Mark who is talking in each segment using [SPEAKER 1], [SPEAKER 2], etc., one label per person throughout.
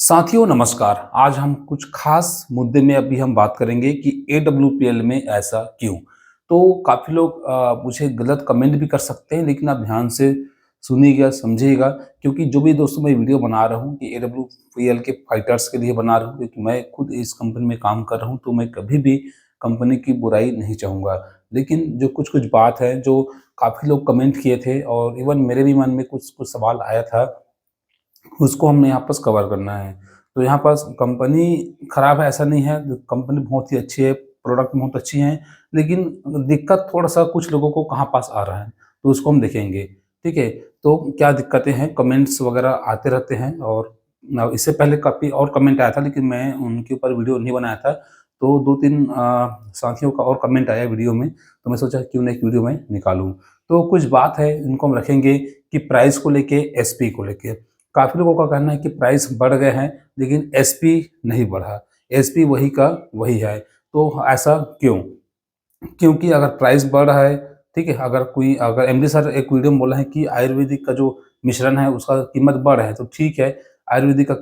[SPEAKER 1] साथियों नमस्कार। आज हम कुछ खास मुद्दे में अभी हम बात करेंगे कि एडब्ल्यूपीएल में ऐसा क्यों? तो काफ़ी लोग मुझे गलत कमेंट भी कर सकते हैं, लेकिन आप ध्यान से सुनिएगा, समझिएगा, क्योंकि जो भी दोस्तों मैं वीडियो बना रहा हूँ कि एडब्ल्यूपीएल के फाइटर्स के लिए बना रहा हूँ, क्योंकि मैं खुद इस कंपनी में काम कर रहा हूँ, तो मैं कभी भी कंपनी की बुराई नहीं चाहूँगा। लेकिन जो कुछ-कुछ बात है, जो काफ़ी लोग कमेंट किए थे और इवन मेरे भी मन में कुछ-कुछ सवाल आया था, उसको हमने यहाँ पास कवर करना है। तो यहाँ पास कंपनी खराब है ऐसा नहीं है, कंपनी बहुत ही अच्छी है, प्रोडक्ट बहुत अच्छी हैं, लेकिन दिक्कत थोड़ा-सा कुछ लोगों को कहाँ पास आ रहा है, तो उसको हम देखेंगे, ठीक है? तो क्या दिक्कतें हैं, कमेंट्स वगैरह आते रहते हैं और इससे पहले काफ़ी और कमेंट आया था, लेकिन मैं उनके ऊपर वीडियो नहीं बनाया था। तो 2-3 साथियों का और कमेंट आया वीडियो में, तो मैं सोचा क्यों ना एक वीडियो मैं निकालूँ। तो कुछ बात है, इनको हम रखेंगे कि प्राइस को लेके, एसपी को लेके। काफ़ी लोगों का कहना है कि प्राइस बढ़ गए हैं, लेकिन एसपी नहीं बढ़ा। एसपी वही का वही है। तो ऐसा क्यों? क्योंकि अगर प्राइस बढ़ रहा है, ठीक है? अगर एमडी सर एक वीडियो में बोला है कि आयुर्वेदिक का जो मिश्रण है उसका कीमत बढ़ है, तो ठीक है, आयुर्वेदिक का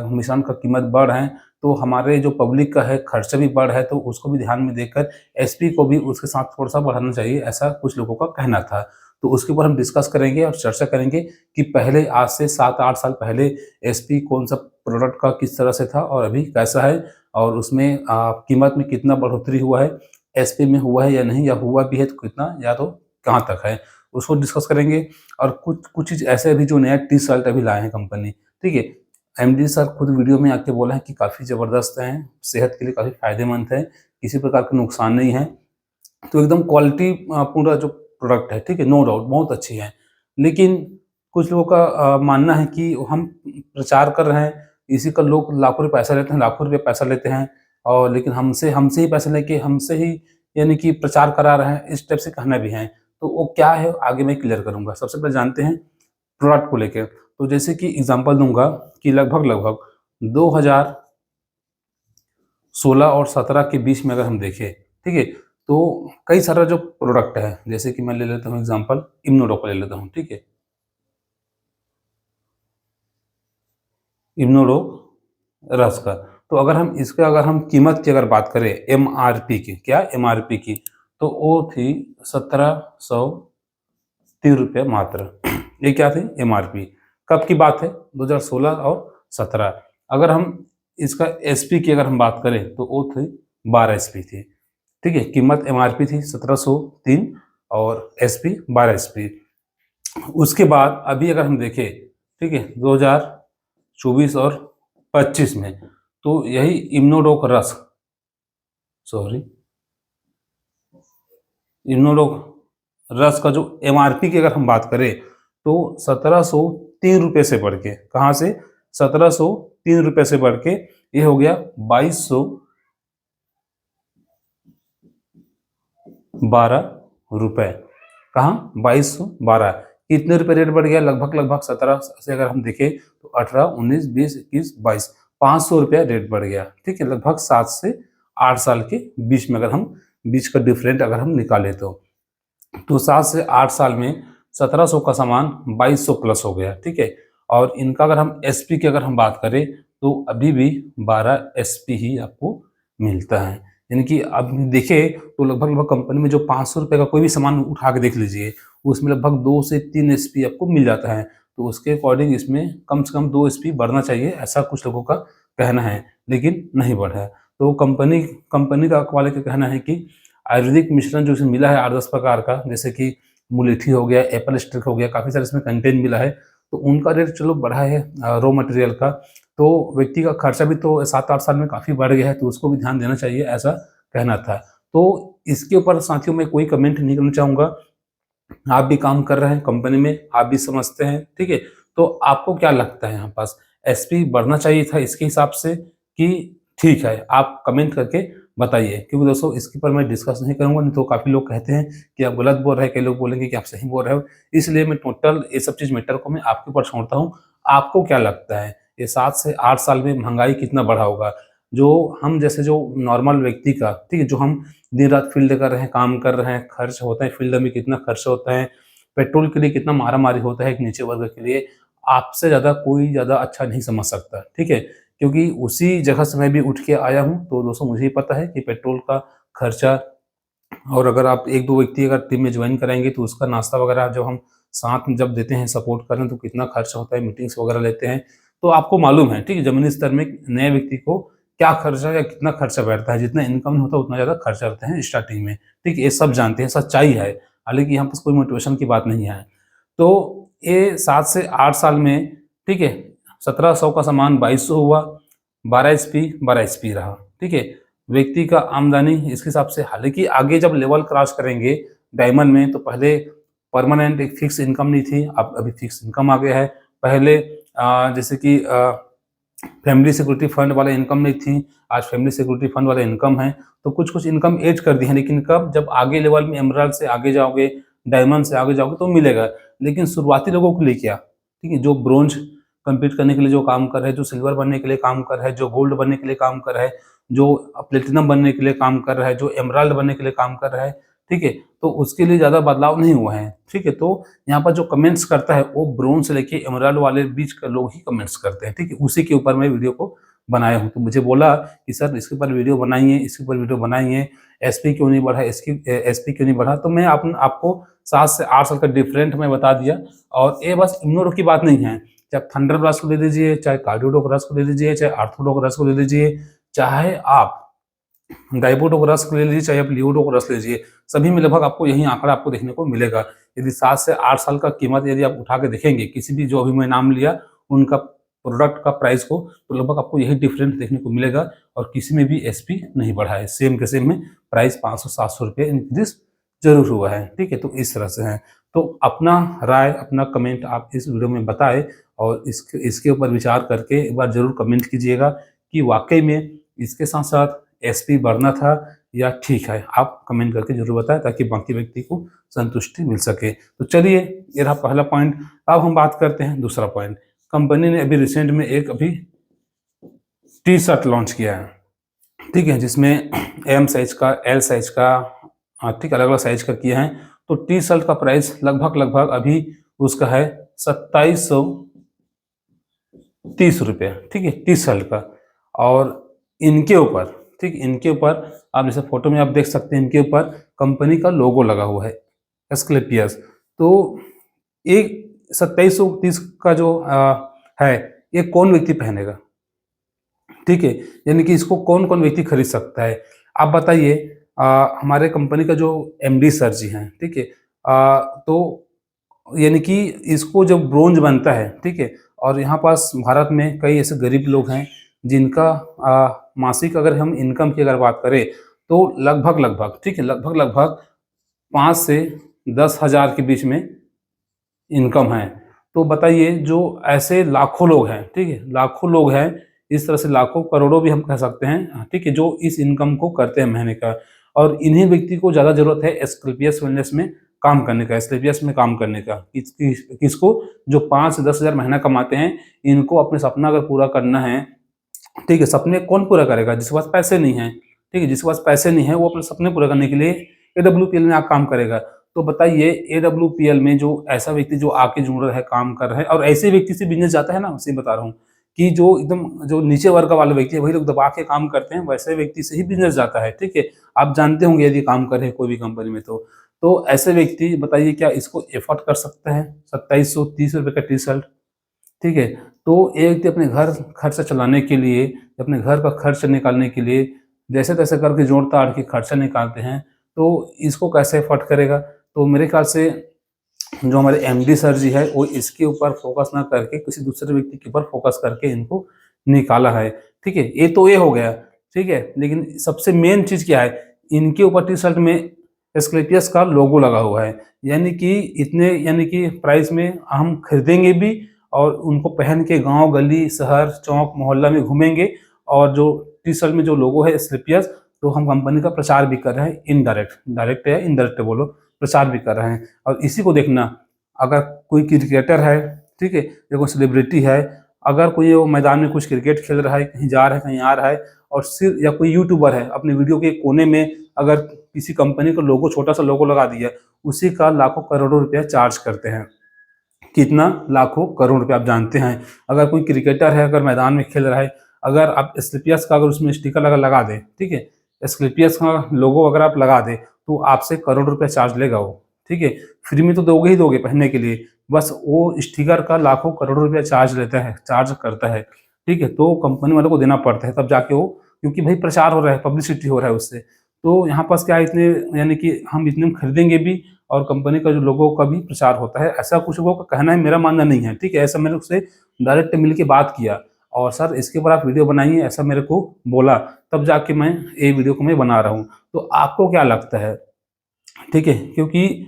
[SPEAKER 1] मिश्रण का कीमत बढ़ है, तो हमारे जो पब्लिक का है खर्चा भी बढ़ है, तो उसको भी ध्यान में देखकर एसपी को भी उसके साथ थोड़ा-सा बढ़ाना चाहिए, ऐसा कुछ लोगों का कहना था। तो उसके ऊपर हम डिस्कस करेंगे और चर्चा करेंगे कि पहले आज से 7-8 साल पहले एसपी कौन-सा प्रोडक्ट का किस तरह से था और अभी कैसा है, और उसमें कीमत में कितना बढ़ोतरी हुआ है, एसपी में हुआ है या नहीं, या हुआ भी है तो कितना, या तो कहाँ तक है, उसको डिस्कस करेंगे। और कुछ कुछ चीज़ ऐसे अभी जो नया टी शर्ट अभी लाए हैं कंपनी, ठीक है? एमडी सर खुद वीडियो में आके बोला है कि काफ़ी ज़बरदस्त हैं, सेहत के लिए काफ़ी फ़ायदेमंद है, किसी प्रकार का नुकसान नहीं है। तो एकदम क्वालिटी पूरा जो प्रोडक्ट है, ठीक है? नो डाउट बहुत अच्छी है। लेकिन कुछ लोगों का मानना है कि हम प्रचार कर रहे हैं, इसी का लोग लाखों रुपए पैसा लेते हैं, लाखों रुपए पैसा लेते हैं, और लेकिन हमसे हमसे ही पैसे लेके हमसे ही यानी कि प्रचार करा रहे हैं, इस टाइप से कहना भी है। तो वो क्या है आगे मैं क्लियर करूँगा। सबसे पहले जानते हैं प्रोडक्ट को लेके। तो जैसे कि एग्ज़ाम्पल दूँगा कि लगभग-लगभग 2016 और 17 के बीच में अगर हम देखें, ठीक है? तो कई सारा जो प्रोडक्ट है, जैसे कि मैं ले लेता हूँ एग्ज़ाम्पल इम्नोडो का ले लेता हूँ, ठीक है? इम्नोडो रस का। तो अगर हम कीमत की अगर बात करें एमआरपी की, क्या एमआरपी की, तो वो थी ₹1703 मात्र। ये क्या थी एमआरपी। कब की बात है? 2016 और 17। अगर हम इसका एसपी की अगर हम बात करें तो वो थी 12 एसपी थी। ठीक है? कीमत एमआरपी थी 1703 और एसपी 12 एसपी। उसके बाद अभी अगर हम देखें, ठीक है, 2024 और 25 में, तो यही इम्नोडोक रस, सॉरी, इम्नोडोक रस का जो एमआरपी की अगर हम बात करें तो ₹1703 से बढ़ के, कहाँ से? ₹1703 से बढ़ के ये हो गया ₹2212। कहाँ? 2212। कितने रुपए रेट बढ़ गया? लगभग-लगभग 17 से अगर हम देखें तो 18, 19, 20, 21, 22, ₹500 रेट बढ़ गया। ठीक है? लगभग 7 से 8 साल के बीच में अगर हम बीच का डिफरेंट अगर हम निकालें तो 7 से 8 साल में 1700 का सामान 2200 प्लस हो गया, ठीक है? और इनका अगर हम एसपी की अगर हम बात करें तो अभी भी 12 एसपी ही आपको मिलता है। यानी कि अब देखें तो लगभग-लगभग कंपनी में जो ₹500 का कोई भी सामान उठा के देख लीजिए, उसमें लगभग 2 से 3 एसपी आपको मिल जाता है। तो उसके अकॉर्डिंग इसमें कम से कम 2 एसपी बढ़ना चाहिए, ऐसा कुछ लोगों का कहना है, लेकिन नहीं बढ़ा है। तो कंपनी कंपनी का वाले का कहना है कि आयुर्वेदिक मिश्रण जो इसमें मिला है 8-10 प्रकार का, जैसे कि मुलेठी हो गया, एप्पल स्टिक हो गया, काफ़ी सारे इसमें कंटेंट मिला है, तो उनका रेट चलो बढ़ा है रॉ मटेरियल का, तो व्यक्ति का खर्चा भी तो 7-8 साल में काफ़ी बढ़ गया है, तो उसको भी ध्यान देना चाहिए, ऐसा कहना था। तो इसके ऊपर साथियों मैं कोई कमेंट नहीं करना चाहूँगा। आप भी काम कर रहे हैं कंपनी में, आप भी समझते हैं, ठीक है? तो आपको क्या लगता है यहाँ पास एसपी बढ़ना चाहिए था इसके हिसाब से कि ठीक है? आप कमेंट करके बताइए, क्योंकि दोस्तों इसके ऊपर मैं डिस्कस नहीं करूँगा, नहीं तो काफ़ी लोग कहते हैं कि आप गलत बोल रहे हैं, कई लोग बोलेंगे कि आप सही बोल रहे हो। इसलिए मैं टोटल ये सब चीज़ मैटर को मैं आपके ऊपर छोड़ता हूँ। आपको क्या लगता है ये 7 से 8 साल में महँगाई कितना बढ़ा होगा? जो हम जैसे जो नॉर्मल व्यक्ति का, ठीक है, जो हम दिन-रात फील्ड कर रहे हैं, काम कर रहे हैं, खर्च होता है फील्ड में, कितना खर्च होता है, पेट्रोल के लिए कितना मारा-मारी होता है एक नीचे वर्ग के लिए, आपसे ज़्यादा कोई ज़्यादा अच्छा नहीं समझ सकता, ठीक है? क्योंकि उसी जगह से मैं भी उठ के आया हूँ। तो दोस्तों मुझे ही पता है कि पेट्रोल का खर्चा, और अगर आप 1-2 व्यक्ति अगर टीम में ज्वाइन कराएँगे तो उसका नाश्ता वगैरह जब हम साथ में जब देते हैं सपोर्ट कर रहे हैं तो कितना खर्चा होता है, मीटिंग्स वगैरह लेते हैं। तो आपको मालूम है, ठीक है? ज़मीनी स्तर में नए व्यक्ति को क्या खर्चा या कितना खर्चा बैठता है, जितना इनकम नहीं होता उतना ज़्यादा खर्चा रहता है स्टार्टिंग में, ठीक है? ये सब जानते हैं, सच्चाई है। हालाँकि यहाँ पास कोई मोटिवेशन की बात नहीं है। तो ये 7 से 8 साल में, ठीक है, 1700 का सामान 2200 हुआ, 12 एचपी 12 एचपी रहा, ठीक है? व्यक्ति का आमदनी इसके हिसाब से, हालाँकि आगे जब लेवल क्रॉस करेंगे डायमंड में तो पहले परमानेंट एक फिक्स इनकम नहीं थी, अब अभी फिक्स इनकम आ गया है। पहले जैसे कि फैमिली सिक्योरिटी फंड वाला इनकम नहीं थी, आज फैमिली सिक्योरिटी फंड वाला इनकम है। तो कुछ-कुछ इनकम ऐड कर दी है, लेकिन कब? जब आगे लेवल में एमराल्ड से आगे जाओगे, डायमंड से आगे जाओगे तो मिलेगा। लेकिन शुरुआती लोगों के लिए क्या? ठीक है, जो ब्रोंज कंप्लीट करने के लिए जो काम कर रहे हैं, जो सिल्वर बनने के लिए काम कर रहा है, जो गोल्ड बनने के लिए काम कर रहा है, जो प्लेटिनम बनने के लिए काम कर रहा है, जो एमराल्ड बनने के लिए काम कर रहा है, ठीक है? तो उसके लिए ज़्यादा बदलाव नहीं हुआ है, ठीक है? तो यहाँ पर जो कमेंट्स करता है वो ब्रोंज से लेके एमराल्ड वाले बीच के लोग ही कमेंट्स करते हैं, ठीक है? उसी के ऊपर मैं वीडियो को बनाया हूँ। तो मुझे बोला कि सर इसके ऊपर वीडियो बनाइए, इसके ऊपर वीडियो बनाइए, एसपी क्यों नहीं बढ़ा, एसपी क्यों नहीं बढ़ा? तो मैं आपको 7 से 8 साल का डिफरेंट मैं बता दिया। और ये बस इम्यूनो की बात नहीं है, चाहे थंडरब्लास्ट को ले लीजिए, चाहे कार्डियोडोकोरस को ले लीजिए, चाहे आर्थोडोकोरस को ले लीजिए, चाहे आप डायपोडोकोरस को ले लीजिए, चाहे आप लियोडोकोरस ले लीजिए, सभी में लगभग आपको यही आंकड़ा आपको देखने को मिलेगा। यदि 7 से 8 साल का कीमत यदि आप उठा के देखेंगे, किसी भी जो अभी मैं नाम लिया उनका प्रोडक्ट का प्राइस को, तो लगभग आपको यही डिफरेंस देखने को मिलेगा और किसी में भी एसपी नहीं बढ़ा है। सेम के सेम में प्राइस 500-700 रुपये इंक्रीज़ ज़रूर हुआ है, ठीक है? तो इस तरह से है। तो अपना राय, अपना कमेंट आप इस वीडियो में बताएँ और इसके ऊपर विचार करके एक बार ज़रूर कमेंट कीजिएगा कि वाक़ई में इसके साथ-साथ एसपी बढ़ना था या ठीक है? आप कमेंट करके ज़रूर बताएँ ताकि बाकी व्यक्ति को संतुष्टि मिल सके। तो चलिए, ये रहा पहला पॉइंट। अब हम बात करते हैं दूसरा पॉइंट। कंपनी ने अभी रिसेंट में एक टी-शर्ट लॉन्च किया है, ठीक है? जिसमें एम साइज़ का, एल साइज़ का, ठीक अलग-अलग साइज़ का किए हैं। तो टी-शर्ट का प्राइस लगभग अभी उसका है 2730 रुपये, ठीक है? टी-शर्ट का। और इनके ऊपर, ठीक, इनके ऊपर आप जैसे फ़ोटो में आप देख सकते हैं, इनके ऊपर कंपनी का लोगो लगा हुआ है, एस्क्लेपियस। तो एक 2730 का जो है, ये कौन व्यक्ति पहनेगा? ठीक है? यानी कि इसको कौन-कौन व्यक्ति खरीद सकता है? आप बताइए। हमारे कंपनी का जो एमडी सर जी हैं, ठीक है? तो यानी कि इसको जब ब्रोंज बनता है, ठीक है? और यहाँ पास भारत में कई ऐसे गरीब लोग हैं जिनका मासिक अगर हम इनकम की अगर बात करें तो लगभग, ठीक है? लगभग 5 से 10 हज़ार के बीच में इनकम है। तो बताइए, जो ऐसे लाखों लोग हैं, ठीक है? लाखों लोग हैं, इस तरह से लाखों करोड़ों भी हम कह सकते हैं, ठीक है? जो इस इनकम को करते हैं महीने का, और इन्हीं व्यक्ति को ज़्यादा ज़रूरत है एस्क्लेपियस वेलनेस में काम करने का, एस्क्लेपियस में काम करने का। किसको? जो 5 से 10 हज़ार महीना कमाते हैं, इनको अपने सपना अगर पूरा करना है, ठीक है? सपने कौन पूरा करेगा? जिसके पास पैसे नहीं हैं, ठीक है? जिसके पास पैसे नहीं है वो अपने सपने पूरे करने के लिए एडब्ल्यूपीएल में काम करेगा। तो बताइए, एडब्ल्यूपीएल में जो ऐसा व्यक्ति जो आके जुड़ रहा है, काम कर रहा है, और ऐसे व्यक्ति से बिज़नेस जाता है ना, उसे बता रहा हूँ कि जो एकदम जो नीचे वर्ग वाले व्यक्ति है वही लोग दबा के काम करते हैं, वैसे व्यक्ति से ही बिज़नेस जाता है, ठीक है? आप जानते होंगे यदि काम कर रहे हैं कोई भी कंपनी में तो। तो ऐसे व्यक्ति बताइए क्या इसको एफोर्ड कर सकते हैं 2730 रुपए का टी-शर्ट? ठीक है? तो एक व्यक्ति अपने घर खर्चा चलाने के लिए, अपने घर का खर्च निकालने के लिए जैसे-तैसे करके जोड़-ताड़ के खर्चा निकालते हैं, तो इसको कैसे अफ़ोर्ड करेगा? तो मेरे ख़्याल से जो हमारे एमडी सर जी है, वो इसके ऊपर फ़ोकस ना करके किसी दूसरे व्यक्ति के ऊपर फ़ोकस करके इनको निकाला है, ठीक है? ये तो ये हो गया, ठीक है? लेकिन सबसे मेन चीज़ क्या है? इनके ऊपर टी-शर्ट में एस्क्लेपियस का लोगो लगा हुआ है, यानी कि प्राइस में हम खरीदेंगे भी और उनको पहन के गाँव, गली, शहर, चौक, मोहल्ला में घूमेंगे, और जो टी-शर्ट में जो लोगो है एस्क्लेपियस, तो हम कंपनी का प्रचार भी कर रहे हैं इनडायरेक्ट, डायरेक्ट या इनडायरेक्ट बोलो, प्रचार भी कर रहे हैं। और इसी को देखना, अगर कोई क्रिकेटर है, ठीक है, या कोई सेलिब्रिटी है, अगर कोई वो मैदान में कुछ क्रिकेट खेल रहा है, कहीं जा रहा है, कहीं आ रहा है, और सिर्फ, या कोई यूट्यूबर है, अपने वीडियो के कोने में अगर किसी कंपनी का लोगो, छोटा सा लोगो लगा दिया, उसी का लाखों करोड़ों रुपया चार्ज करते हैं। कितना? लाखों करोड़ रुपये। आप जानते हैं, अगर कोई क्रिकेटर है, अगर मैदान में खेल रहा है, अगर आप एस्क्लेपियस का अगर उसमें स्टिकर लगा दें, ठीक है, एस्क्लेपियस का लोगो अगर आप लगा दें तो आपसे करोड़ रुपए चार्ज लेगा वो, ठीक है। फ्री में तो दोगे ही दोगे पहनने के लिए, बस वो स्टिकर का लाखों करोड़ों रुपया चार्ज लेता है, चार्ज करता है, ठीक है। तो कंपनी वालों को देना पड़ता है तब जाके वो, क्योंकि भाई प्रचार हो रहा है, पब्लिसिटी हो रहा है उससे। तो यहाँ पास क्या है, इतने यानी कि हम इतने में खरीदेंगे भी और कंपनी का जो लोगों का भी प्रचार होता है, ऐसा कुछ लोगों का कहना है, मेरा मानना नहीं है, ठीक है। ऐसा मैंने उससे डायरेक्ट मिल के बात किया और सर इसके ऊपर आप वीडियो बनाइए, ऐसा मेरे को बोला, तब जाके मैं ये वीडियो को मैं बना रहा हूँ। तो आपको क्या लगता है, ठीक है, क्योंकि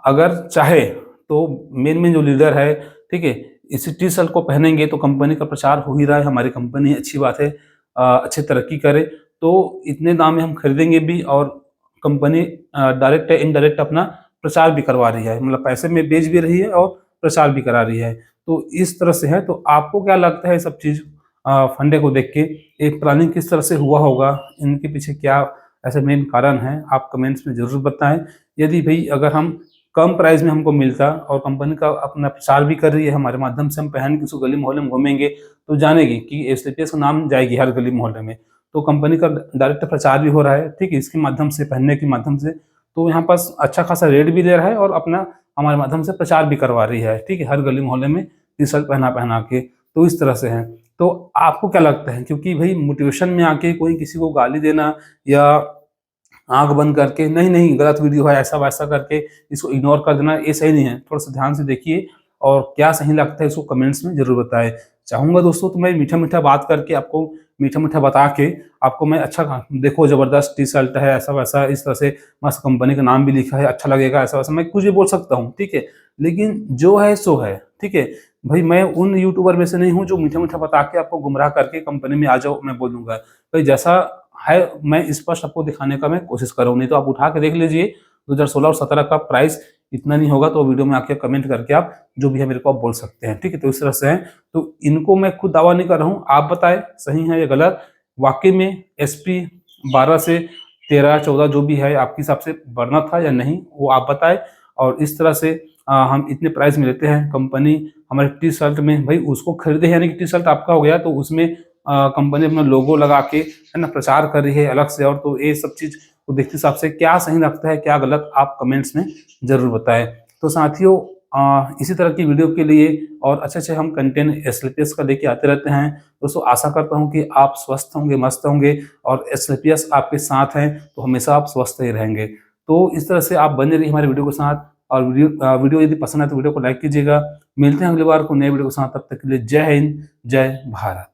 [SPEAKER 1] अगर चाहे तो मेन जो लीडर है, ठीक है, इसी टी शर्ट को पहनेंगे तो कंपनी का प्रचार हो ही रहा है, हमारी कंपनी अच्छी बात है, अच्छी तरक्की करे, तो इतने दाम में हम खरीदेंगे भी और कंपनी डायरेक्ट या इनडायरेक्ट अपना प्रचार भी करवा रही है, मतलब पैसे में बेच भी रही है और प्रचार भी करा रही है। तो इस तरह से है। तो आपको क्या लगता है सब चीज़ फंडे को देख के, एक प्लानिंग किस तरह से हुआ होगा, इनके पीछे क्या ऐसे मेन कारण है, आप कमेंट्स में ज़रूर बताएं। यदि भाई अगर हम कम प्राइस में हमको मिलता और कंपनी का अपना प्रचार भी कर रही है, हमारे माध्यम से हम पहन के उसको गली मोहल्ले में घूमेंगे तो जानेगी कि एस्क्लेपियस का नाम जाएगी हर गली मोहल्ले में। तो कंपनी का डायरेक्ट प्रचार भी हो रहा है, ठीक है, इसके माध्यम से, पहनने के माध्यम से। तो यहाँ पास अच्छा खासा रेट भी दे रहा है और अपना हमारे माध्यम से प्रचार भी करवा रही है, ठीक है, हर गली मोहल्ले में टी शर्ट पहना पहना के। तो इस तरह से है। तो आपको क्या लगता है, क्योंकि भाई मोटिवेशन में आके कोई किसी को गाली देना या आँख बंद करके नहीं, नहीं गलत वीडियो है ऐसा-वैसा करके इसको इग्नोर कर देना, ये सही नहीं है। थोड़ा-सा ध्यान से देखिए और क्या सही लगता है इसको कमेंट्स में ज़रूर बताएँ। चाहूँगा दोस्तों तो मैं मीठा-मीठा बात करके आपको मीठा-मीठा बता के आपको मैं अच्छा देखो ज़बरदस्त टी-शर्ट है ऐसा-वैसा, इस तरह से मस्त कंपनी का नाम भी लिखा है, अच्छा लगेगा ऐसा-वैसा, मैं कुछ भी बोल सकता हूँ, ठीक है। लेकिन जो है सो है, ठीक है। भई मैं उन यूट्यूबर में से नहीं हूँ जो मीठा-मीठा बता के आपको गुमराह करके कंपनी में आ जाओ मैं बोल दूँगा। भई जैसा है मैं स्पष्ट आपको दिखाने का मैं कोशिश कर रहा हूँ, नहीं तो आप उठा के देख लीजिए 2016 और 17 का प्राइस इतना नहीं होगा, तो वीडियो में आके कमेंट करके आप जो भी है मेरे को आप बोल सकते हैं, ठीक है। तो इस तरह से है। तो इनको मैं खुद दावा नहीं कर रहा हूँ, आप बताएं सही है या गलत। वाकई में एसपी 12 से 13-14 जो भी है आपके हिसाब से बढ़ना था या नहीं, वो आप बताएं। और इस तरह से हम इतने प्राइस में लेते हैं, कंपनी हमारे टी शर्ट में भाई उसको खरीदे यानी कि टी शर्ट आपका हो गया, तो उसमें कंपनी अपना लोगो लगा के है ना प्रचार कर रही है अलग से। और तो ये सब चीज़ को देखते हिसाब से क्या सही लगता है क्या गलत, आप कमेंट्स में ज़रूर बताएं। तो साथियों इसी तरह की वीडियो के लिए और अच्छे-अच्छे हम कंटेंट एस्क्लेपियस का लेके आते रहते हैं। दोस्तों आशा करता हूँ कि आप स्वस्थ होंगे, मस्त होंगे और एस्क्लेपियस आपके साथ हैं तो हमेशा आप स्वस्थ ही रहेंगे। तो इस तरह से आप बने रहिए हमारे वीडियो के साथ और वीडियो यदि पसंद है तो वीडियो को लाइक कीजिएगा। मिलते हैं अगली बार को नए वीडियो के साथ, तब तक के लिए जय हिंद, जय भारत।